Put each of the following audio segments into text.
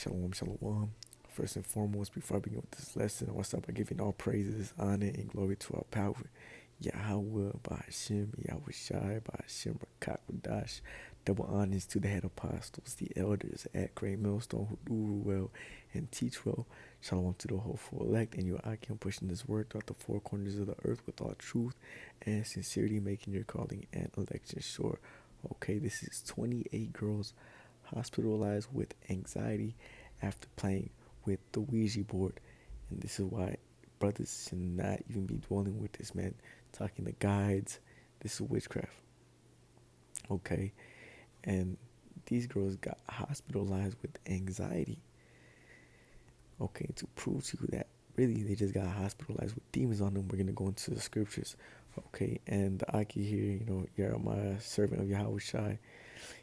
Shalom, shalom. First and foremost, before I begin with this lesson, I want to start by giving all praises, honor, and glory to our power. Yahweh, by Hashem, Yahweh Shai, by Hashem, Rakakadash. Double honors to the head apostles, the elders at Great Millstone who do well and teach well. Shalom to the hopeful elect, and your Akim pushing this word throughout the four corners of the earth with all truth and sincerity, making your calling and election sure. Okay, this is 28 girls hospitalized with anxiety after playing with the Ouija board. And this is why brothers should not even be dwelling with this, man. Talking to guides. This is witchcraft. Okay. And these girls got hospitalized with anxiety. Okay, to prove to you that really they just got hospitalized with demons on them, we're going to go into the scriptures. Okay, and I can hear, Jeremiah, servant of Yahweh Shai,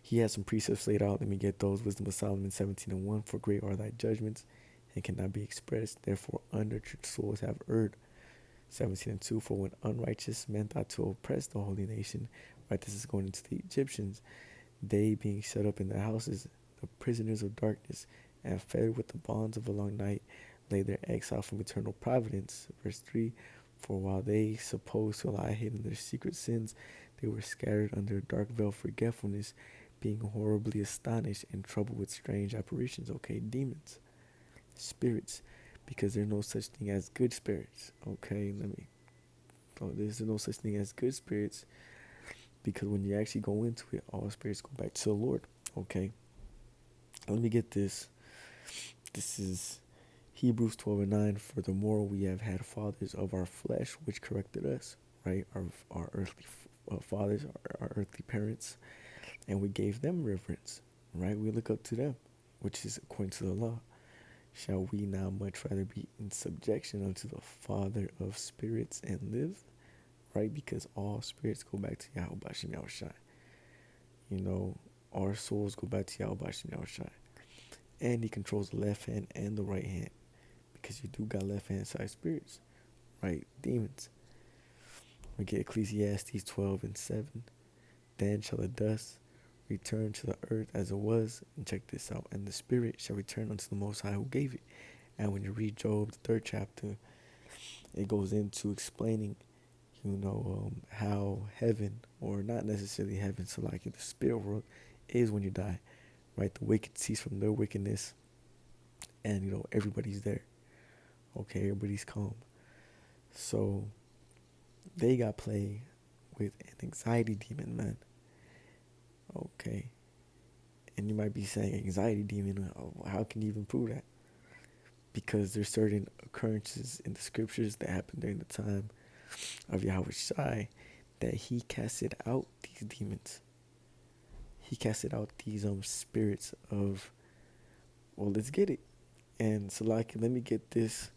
he has some precepts laid out. Let me get those. Wisdom of Solomon 17:1. For great are thy judgments and cannot be expressed. Therefore, unnurtured souls have erred. 17:2. For when unrighteous men thought to oppress the holy nation, right, this is going into the Egyptians, they being shut up in their houses, the prisoners of darkness, and fed with the bonds of a long night, lay their exile from eternal providence. Verse 3. For while they supposed to lie hidden their secret sins, they were scattered under a dark veil of forgetfulness, being horribly astonished and troubled with strange apparitions. Okay, demons, spirits, because there's no such thing as good spirits. Okay, there's no such thing as good spirits, because when you actually go into it, all spirits go back to the Lord. Okay, let me get this. This is Hebrews 12:9. Furthermore, we have had fathers of our flesh which corrected us, right? Our earthly fathers, our earthly parents, and we gave them reverence, right? We look up to them, which is according to the law. Shall we now much rather be in subjection unto the Father of spirits and live, right? Because all spirits go back to Yahweh Bashim Yahushai. Our souls go back to Yahweh Bashim Yahushai. And he controls the left hand and the right hand, because you do got left hand side spirits, right? Demons. We get Ecclesiastes 12:7. Then shall the dust return to the earth as it was, and check this out, and the spirit shall return unto the Most High who gave it. And when you read Job, the 3rd chapter, it goes into explaining, how heaven, or not necessarily heaven, so like the spirit world, is when you die, right? The wicked cease from their wickedness, and everybody's there. Okay, everybody's calm. So they got plagued with an anxiety demon, man. Okay. And you might be saying, anxiety demon, how can you even prove that? Because there's certain occurrences in the scriptures that happened during the time of Yahweh Shai that he casted out these demons. He casted out these spirits of, well, let's get it. And so let me get this,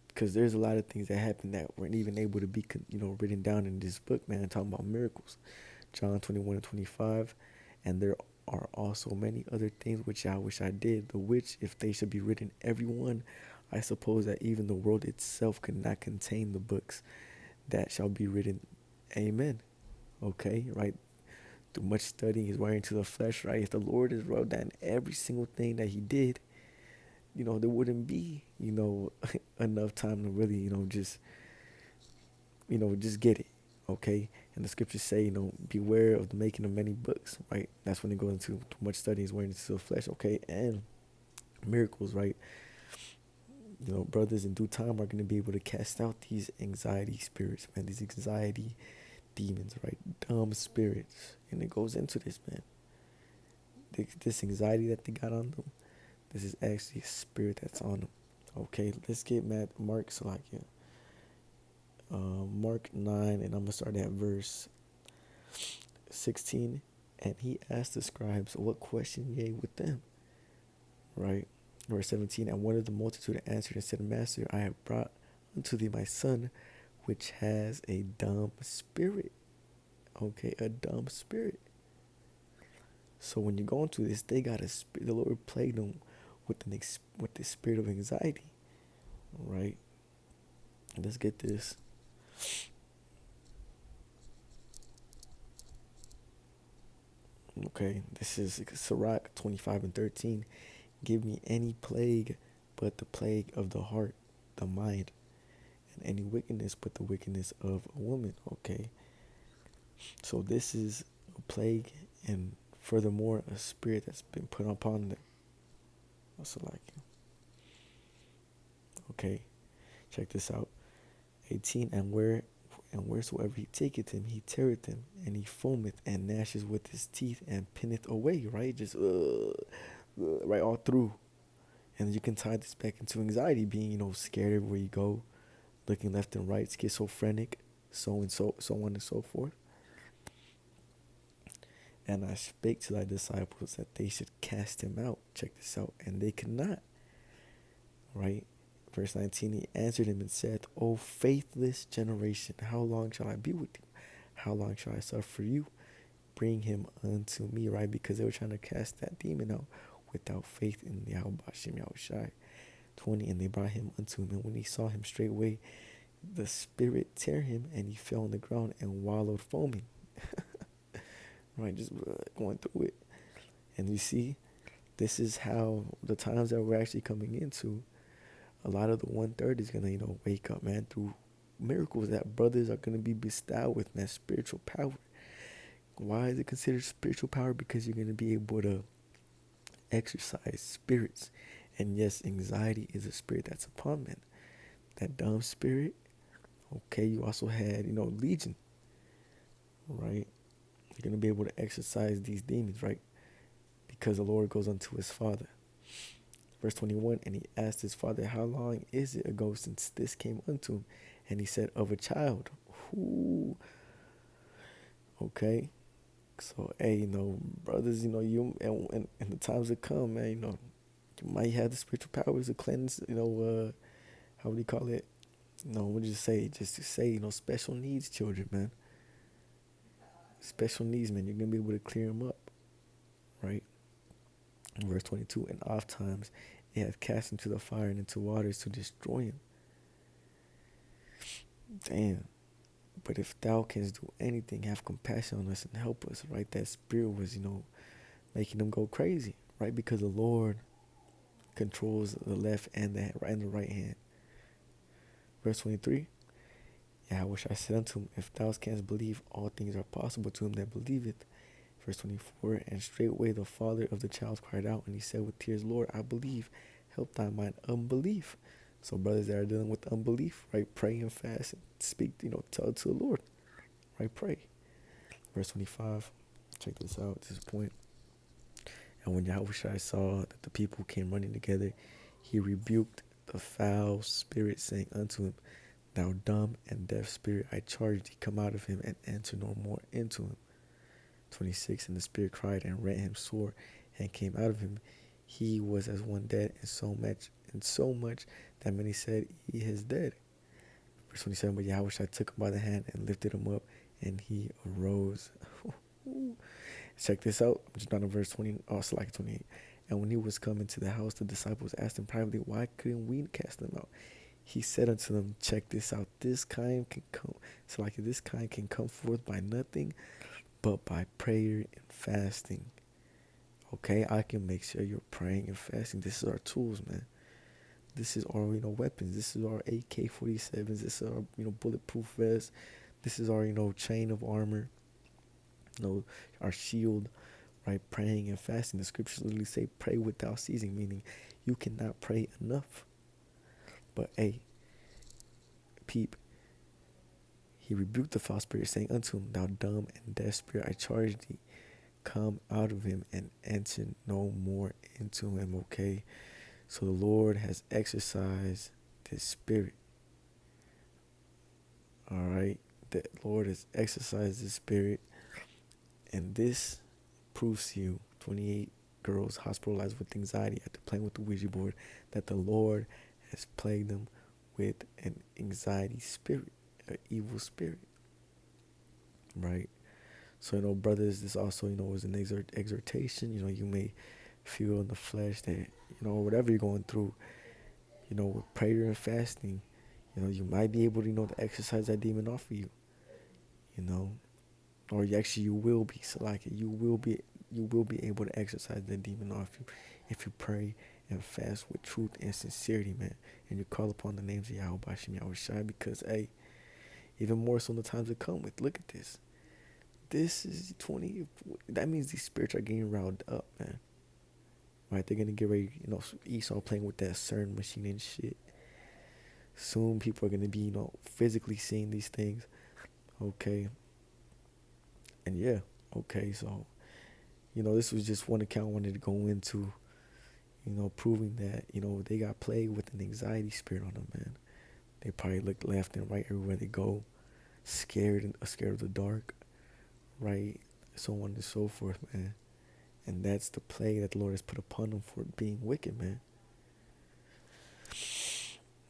because there's a lot of things that happened that weren't even able to be, written down in this book, man, talking about miracles. John 21:25, and there are also many other things which I wish I did, the which, if they should be written every one, I suppose that even the world itself could not contain the books that shall be written. Amen. Okay, right? Through much studying is wearing to the flesh, right? If the Lord has wrote down every single thing that he did, there wouldn't be, enough time to really, just get it. Okay, and the scriptures say, beware of the making of many books, right? That's when it goes into too much study is wearing into the flesh. Okay, and miracles, right? Brothers in due time are going to be able to cast out these anxiety spirits, man, these anxiety demons, right? Dumb spirits. And it goes into this, man. This anxiety that they got on them, this is actually a spirit that's on them. Okay, let's get Mark Salakia. Mark 9, and I'm going to start at verse 16. And he asked the scribes, what question ye with them? Right? Verse 17. And one of the multitude answered and said, Master, I have brought unto thee my son, which has a dumb spirit. Okay, a dumb spirit. So when you go into this, they got a spirit. The Lord plagued them with the spirit of anxiety. Right? Let's get this. Okay, this is Sirach 25:13. Give me any plague but the plague of the heart, the mind, and any wickedness but the wickedness of a woman. Okay, so this is a plague, and furthermore, a spirit that's been put upon them. So like, okay, check this out. 18, and wheresoever he taketh him, he teareth him, and he foameth and gnasheth with his teeth and pinneth away, right? Just right all through. And you can tie this back into anxiety, being, scared everywhere you go, looking left and right, schizophrenic, so on and so forth. And I spake to thy disciples that they should cast him out. Check this out. And they could not. Right? Verse 19, he answered him and said, O faithless generation, how long shall I be with you? How long shall I suffer you? Bring him unto me, right? Because they were trying to cast that demon out without faith in Yahweh Bashem Yahushai. 20, and they brought him unto him. And when he saw him straightway, the spirit tear him, and he fell on the ground and wallowed foaming. Right? Just going through it. And you see, this is how the times that we're actually coming into, a lot of the 1/3 is gonna, wake up, man, through miracles that brothers are gonna be bestowed with, man, spiritual power. Why is it considered spiritual power? Because you're gonna be able to exercise spirits. And yes, anxiety is a spirit that's upon men. That dumb spirit. Okay, you also had, legion, right? You're gonna be able to exercise these demons, right? Because the Lord goes unto his father. Verse 21, and he asked his father, how long is it ago since this came unto him? And he said, of a child. Ooh. Okay. So, hey, brothers, and the times that come, man, you might have the spiritual powers to cleanse, how would you call it? What did you say? Just to say, special needs children, man. Special needs, man. You're going to be able to clear them up, right? Verse 22, and oft times it hath cast into the fire and into waters to destroy him. Damn. But if thou canst do anything, have compassion on us and help us, right? That spirit was, making them go crazy, right? Because the Lord controls the left and the right hand. Verse 23, Yahweh I said unto him, if thou canst believe, all things are possible to him that believeth. Verse 24, and straightway the father of the child cried out, and he said with tears, Lord, I believe, help thy mine unbelief. So brothers that are dealing with unbelief, right, pray and fast and speak, tell it to the Lord, right, pray. Verse 25, check this out, this point. And when Yahushua saw that the people came running together, he rebuked the foul spirit, saying unto him, thou dumb and deaf spirit, I charge thee, come out of him and enter no more into him. 26, and the spirit cried and rent him sore and came out of him. He was as one dead, and so much that many said, he is dead. Verse 27, but Yahushua took him by the hand and lifted him up, and he arose. Check this out. I'm just not in verse 20. Oh, it's like 28. And when he was come into the house, the disciples asked him privately, why couldn't we cast them out? He said unto them, check this out. This kind can come. So like this kind can come forth by nothing but by prayer and fasting. Okay, I can make sure you're praying and fasting. This is our tools, man. This is our, weapons. This is our AK-47s. This is our, bulletproof vest. This is our, chain of armor. Our shield, right? Praying and fasting. The scriptures literally say, pray without ceasing, meaning you cannot pray enough. But hey, peep. He rebuked the false spirit, saying unto him, thou dumb and deaf spirit, I charge thee, come out of him and enter no more into him. Okay, so the Lord has exercised this spirit. All right, the Lord has exercised this spirit, and this proves to you, 28 girls hospitalized with anxiety after playing with the Ouija board, that the Lord has plagued them with an anxiety spirit, an evil spirit. Right? So, brothers, this also, is an exhortation. You may feel in the flesh that, whatever you're going through, with prayer and fasting, you might be able to, to exercise that demon off of you, or you will be. So like you will be able to exercise that demon off you if you pray and fast with truth and sincerity, man, and you call upon the names of Yahweh Bashim Yahweh Shai, because hey, even more so in the times to come with, look at this. This is 20, that means these spirits are getting riled up, man. Right? They're gonna get ready, Esau playing with that CERN machine and shit. Soon people are gonna be, physically seeing these things. Okay. And yeah, okay, so, this was just one account I wanted to go into, proving that, they got plagued with an anxiety spirit on them, man. They probably look left and right everywhere they go, scared of the dark, right? So on and so forth, man. And that's the plague that the Lord has put upon them for being wicked, man.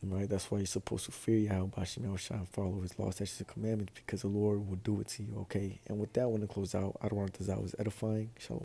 Right? That's why you're supposed to fear Yahweh Bashim Yahushua and follow his laws, statutes, and commandments, because the Lord will do it to you, okay? And with that, I want to close out. I don't want this out as edifying. Shalom.